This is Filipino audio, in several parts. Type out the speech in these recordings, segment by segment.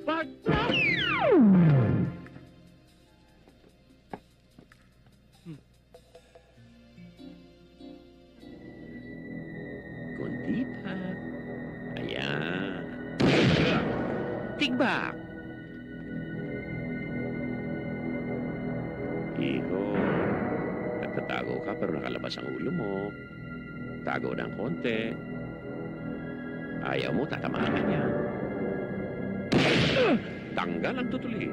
Spark plug! Kunti pa. Ayan. Tigbak! Iho, nagtatago ka pero nakalabas ang ulo mo. Tago ng konti. Ayaw mo, tatamaan ka niya. Tanggal ang tutuli.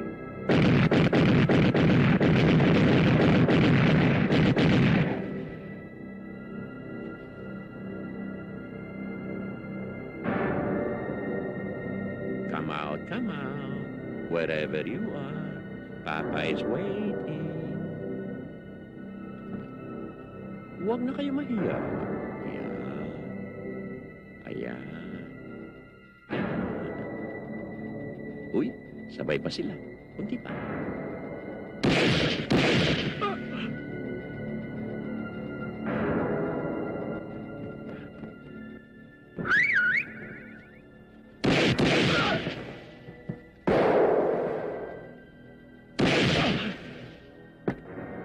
Come out, wherever you are. Papa is waiting. Huwag na kayo mahiya. Ayan. Ayan. Uy, sabay pa sila. Kunti pa.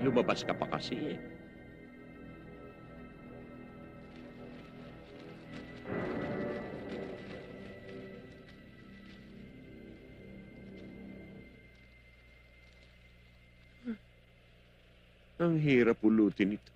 Lumabas ka pa kasi eh. Ang hirap ulutin ito.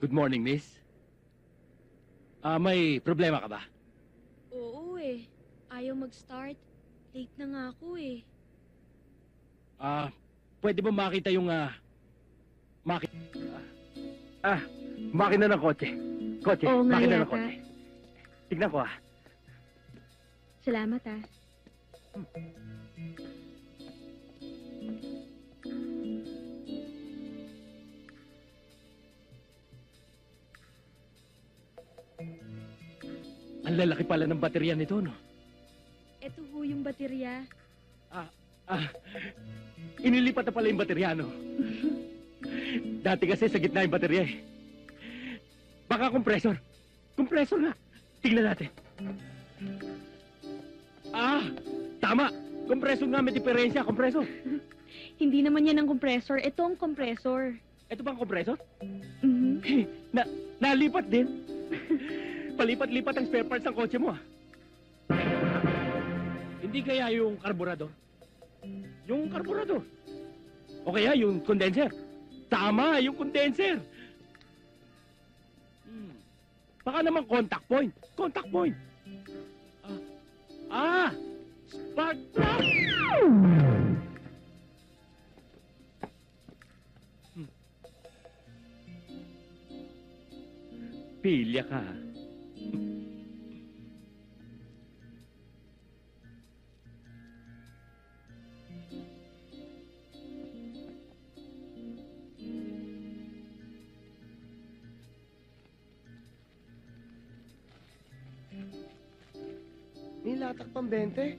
Good morning, miss. May problema ka ba? Oo eh. Ayaw mag-start. Late na nga ako eh. Pwede ba makita yung, makina ng kotse. Kotse, Oo nga makina ng yata. kotse. Tignan ko, Salamat ah. Ang lalaki pala ng baterya nito, no? Ito ho yung baterya. Inilipat na pala yung baterya, no? Dati kasi sa gitna yung baterya, eh. Baka kompresor. Kompresor nga. Tignan natin. Tama. Kompresor nga, may diferensya. Kompresor. Hindi naman yan ang compressor. Ito ang compressor. Ito bang kompresor? Mhm. Nalipat din. Palipat-lipat ang spare parts ng kotse mo, Hindi kaya yung karburador? Yung karburador. O kaya yung condenser? Tama, yung condenser. Baka naman contact point. Contact point. Spark plug! Pilya ka. Nilatak pang 20.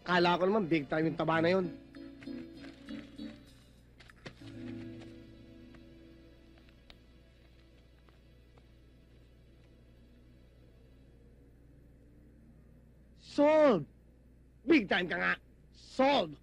Kala ko naman big time yung taba na yun. Sold! Big time ka nga! Sold!